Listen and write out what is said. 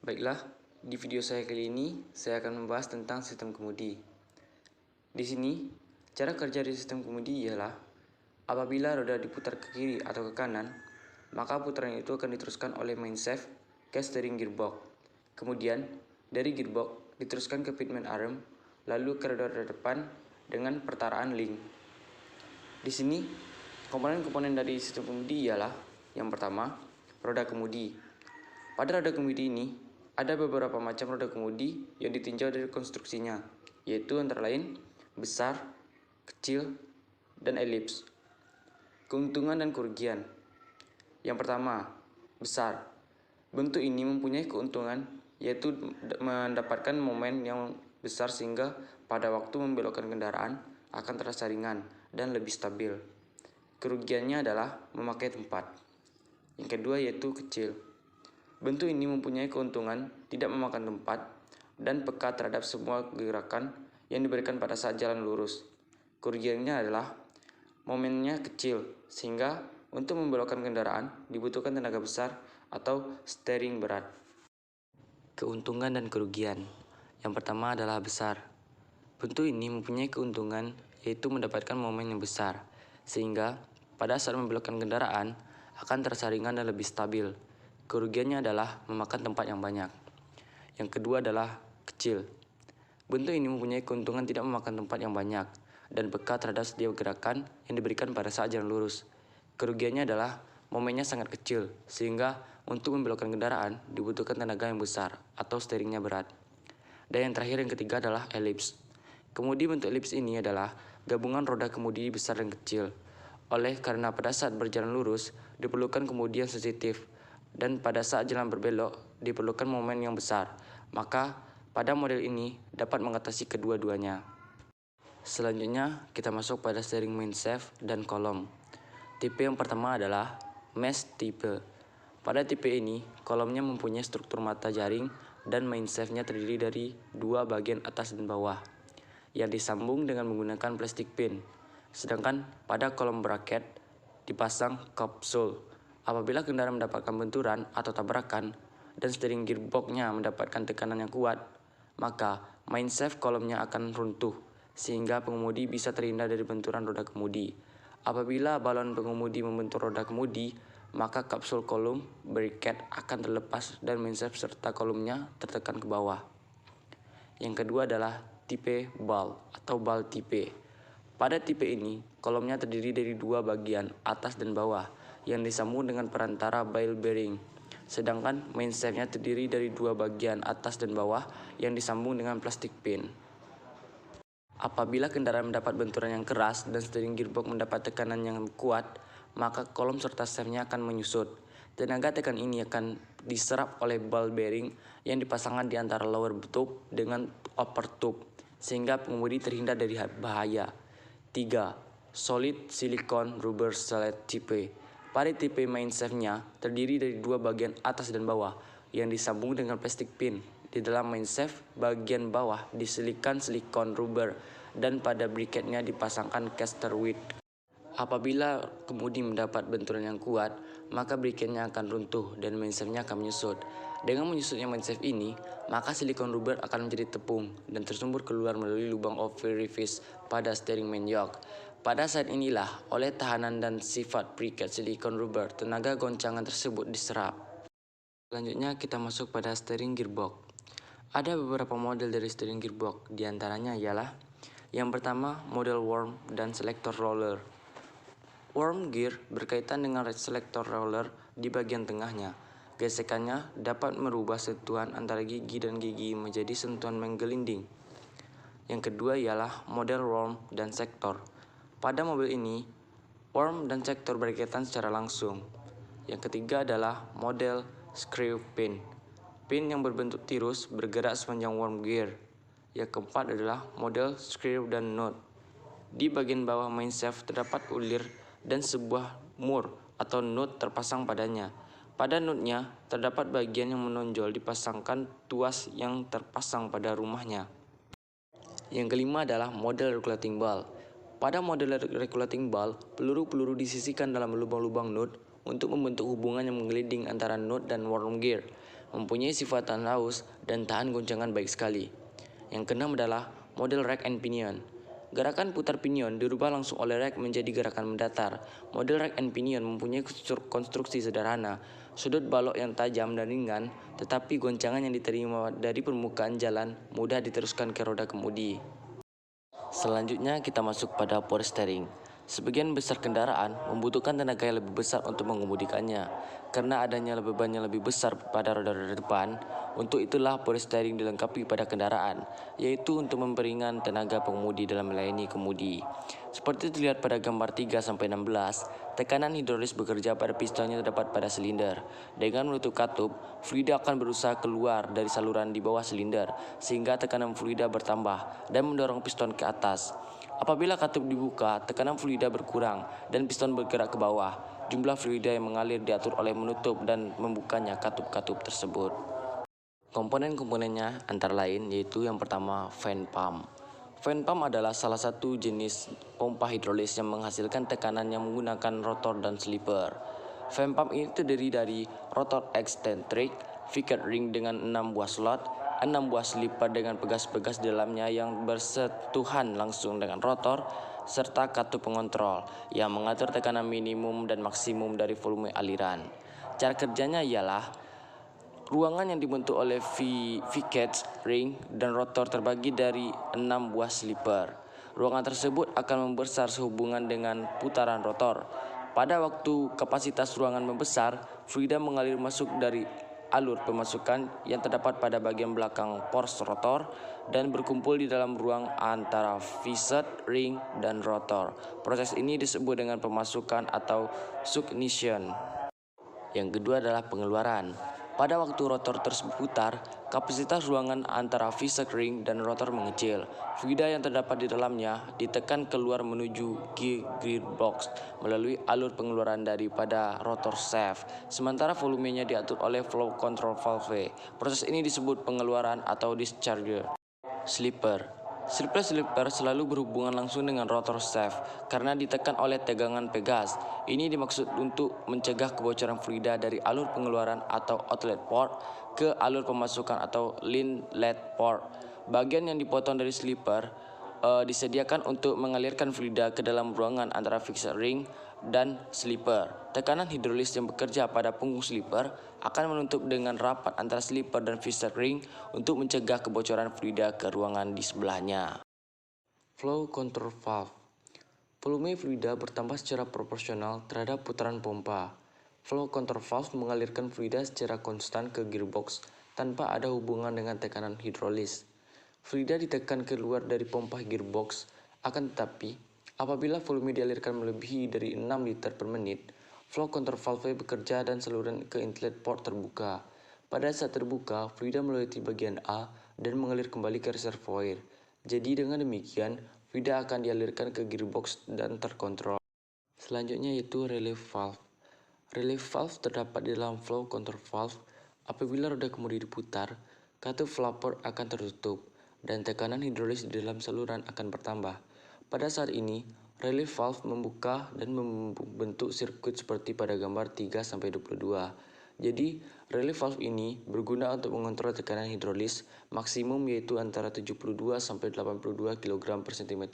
Baiklah, di video saya kali ini saya akan membahas tentang sistem kemudi. Di sini, cara kerja di sistem kemudi ialah apabila roda diputar ke kiri atau ke kanan, maka putaran itu akan diteruskan oleh main shaft ke steering gearbox. Kemudian, dari gearbox diteruskan ke pitman arm, lalu ke roda depan dengan pertaraan link. Di sini, komponen-komponen dari sistem kemudi ialah yang pertama, roda kemudi. Pada roda kemudi ini, ada beberapa macam roda kemudi yang ditinjau dari konstruksinya, yaitu antara lain besar, kecil, dan elips. Keuntungan dan kerugian. Yang pertama, besar. Bentuk ini mempunyai keuntungan, yaitu mendapatkan momen yang besar sehingga pada waktu membelokkan kendaraan akan terasa ringan dan lebih stabil. Kerugiannya adalah memakai tempat. Yang kedua yaitu kecil. Bentuk ini mempunyai keuntungan tidak memakan tempat dan peka terhadap semua gerakan yang diberikan pada saat jalan lurus. Kerugiannya adalah momennya kecil, sehingga untuk membelokkan kendaraan dibutuhkan tenaga besar atau steering berat. Keuntungan dan kerugian. Yang pertama adalah besar. Bentuk ini mempunyai keuntungan yaitu mendapatkan momen yang besar, sehingga pada saat membelokkan kendaraan akan terasa ringan dan lebih stabil. Kerugiannya adalah memakan tempat yang banyak. Yang kedua adalah kecil. Bentuk ini mempunyai keuntungan tidak memakan tempat yang banyak dan peka terhadap setiap gerakan yang diberikan pada saat jalan lurus. Kerugiannya adalah momennya sangat kecil, sehingga untuk membelokkan kendaraan dibutuhkan tenaga yang besar atau steeringnya berat. Dan yang terakhir yang ketiga adalah elips. Kemudi bentuk elips ini adalah gabungan roda kemudi besar dan kecil. Oleh karena pada saat berjalan lurus diperlukan kemudi yang sensitif, dan pada saat jalan berbelok diperlukan momen yang besar, maka pada model ini dapat mengatasi kedua-duanya. Selanjutnya kita masuk pada steering main shaft dan kolom. Tipe yang pertama adalah mesh type. Pada tipe ini, kolomnya mempunyai struktur mata jaring dan main shaft-nya terdiri dari dua bagian atas dan bawah yang disambung dengan menggunakan plastik pin. Sedangkan pada kolom bracket dipasang kapsul. Apabila kendaraan mendapatkan benturan atau tabrakan dan steering gearbox-nya mendapatkan tekanan yang kuat, maka main shaft kolomnya akan runtuh sehingga pengemudi bisa terhindar dari benturan roda kemudi. Apabila balon pengemudi membentur roda kemudi, maka kapsul kolom bracket akan terlepas dan main shaft serta kolomnya tertekan ke bawah. Yang kedua adalah tipe ball atau ball tipe. Pada tipe ini, kolomnya terdiri dari dua bagian atas dan bawah yang disambung dengan perantara ball bearing. Sedangkan main shaft-nya terdiri dari dua bagian atas dan bawah yang disambung dengan plastik pin. Apabila kendaraan mendapat benturan yang keras dan steering gearbox mendapat tekanan yang kuat, maka kolom serta shaft-nya akan menyusut. Tenaga tekan ini akan diserap oleh ball bearing yang dipasangkan di antara lower tube dengan upper tube, sehingga pengemudi terhindar dari bahaya. 3. Solid silicone rubber sled type. Pada tipe main shaft-nya terdiri dari dua bagian atas dan bawah yang disambung dengan plastik pin. Di dalam main shaft bagian bawah diselikan silikon rubber dan pada bracketnya dipasangkan caster width. Apabila kemudi mendapat benturan yang kuat, maka bracketnya akan runtuh dan main shaft-nya akan menyusut. Dengan menyusutnya main shaft ini, maka silikon rubber akan menjadi tepung dan tersumber keluar melalui lubang orifice pada steering main yoke. Pada saat inilah, oleh tahanan dan sifat bracket silikon rubber, tenaga goncangan tersebut diserap. Selanjutnya kita masuk pada steering gearbox. Ada beberapa model dari steering gearbox, diantaranya ialah yang pertama model worm dan selector roller. Worm gear berkaitan dengan selector roller di bagian tengahnya. Gesekannya dapat merubah sentuhan antara gigi dan gigi menjadi sentuhan menggelinding. Yang kedua ialah model worm dan sektor. Pada mobil ini, worm dan sektor berkaitan secara langsung. Yang ketiga adalah model screw pin. Pin yang berbentuk tirus bergerak sepanjang worm gear. Yang keempat adalah model screw dan nut. Di bagian bawah main shaft terdapat ulir dan sebuah mur atau nut terpasang padanya. Pada nutnya terdapat bagian yang menonjol dipasangkan tuas yang terpasang pada rumahnya. Yang kelima adalah model regulating ball. Pada model regulating ball, peluru-peluru disisihkan dalam lubang-lubang nut untuk membentuk hubungan yang menggelinding antara nut dan worm gear. mempunyai sifat tahan haus dan tahan goncangan baik sekali. Yang keenam adalah model rack and pinion. Gerakan putar pinion dirubah langsung oleh rack menjadi gerakan mendatar. Model rack and pinion mempunyai konstruksi sederhana, sudut balok yang tajam dan ringan, tetapi goncangan yang diterima dari permukaan jalan mudah diteruskan ke roda kemudi. Selanjutnya kita masuk pada power steering. Sebagian besar kendaraan membutuhkan tenaga yang lebih besar untuk mengemudikannya. Karena adanya beban yang lebih besar pada roda-roda depan, untuk itulah power steering dilengkapi pada kendaraan, yaitu untuk memperingan tenaga pengemudi dalam melayani kemudi. Seperti terlihat pada gambar 3-16, tekanan hidrolis bekerja pada piston yang terdapat pada silinder. Dengan menutup katup, fluida akan berusaha keluar dari saluran di bawah silinder, sehingga tekanan fluida bertambah dan mendorong piston ke atas. Apabila katup dibuka, tekanan fluida berkurang dan piston bergerak ke bawah. Jumlah fluida yang mengalir diatur oleh menutup dan membukanya katup-katup tersebut. Komponen-komponennya antara lain yaitu yang pertama fan pump. Fan pump adalah salah satu jenis pompa hidrolis yang menghasilkan tekanan yang menggunakan rotor dan slipper. Fan pump ini terdiri dari rotor eccentric, fixed ring dengan 6 buah slot, 6 buah slipper dengan pegas-pegas di dalamnya yang bersentuhan langsung dengan rotor, serta katup pengontrol yang mengatur tekanan minimum dan maksimum dari volume aliran. Cara kerjanya ialah ruangan yang dibentuk oleh fixed ring dan rotor terbagi dari 6 buah slipper. Ruangan tersebut akan membesar sehubungan dengan putaran rotor. Pada waktu kapasitas ruangan membesar, fluida mengalir masuk dari alur pemasukan yang terdapat pada bagian belakang pores rotor dan berkumpul di dalam ruang antara fixed ring dan rotor. Proses ini disebut dengan pemasukan atau succussion. Yang kedua adalah pengeluaran. Pada waktu rotor terus berputar, kapasitas ruangan antara fixed ring dan rotor mengecil. Fluida yang terdapat di dalamnya ditekan keluar menuju gearbox melalui alur pengeluaran daripada rotor shaft, sementara volumenya diatur oleh flow control valve. Proses ini disebut pengeluaran atau discharge. Slipper selalu berhubungan langsung dengan rotor shaft karena ditekan oleh tegangan pegas. Ini dimaksud untuk mencegah kebocoran fluida dari alur pengeluaran atau outlet port ke alur pemasukan atau inlet port. Bagian yang dipotong dari slipper disediakan untuk mengalirkan fluida ke dalam ruangan antara fixed ring dan slipper. Tekanan hidrolis yang bekerja pada punggung slipper akan menutup dengan rapat antara slipper dan fixed ring untuk mencegah kebocoran fluida ke ruangan di sebelahnya. Flow control valve. Volume fluida bertambah secara proporsional terhadap putaran pompa. Flow control valve mengalirkan fluida secara konstan ke gearbox tanpa ada hubungan dengan tekanan hidrolis. Fluida ditekan keluar dari pompa gearbox, akan tetapi apabila volume dialirkan melebihi dari 6 liter per menit, flow control valve bekerja dan saluran ke inlet port terbuka. Pada saat terbuka, fluida melewati bagian A dan mengalir kembali ke reservoir. Jadi dengan demikian, fluida akan dialirkan ke gearbox dan terkontrol. Selanjutnya yaitu relief valve. Relief valve terdapat di dalam flow control valve. Apabila roda kemudi diputar, katup flapper akan tertutup dan tekanan hidrolis di dalam saluran akan bertambah. Pada saat ini, relief valve membuka dan membentuk sirkuit seperti pada gambar 3-22. Jadi, relief valve ini berguna untuk mengontrol tekanan hidrolis maksimum yaitu antara 72-82 kg per cm².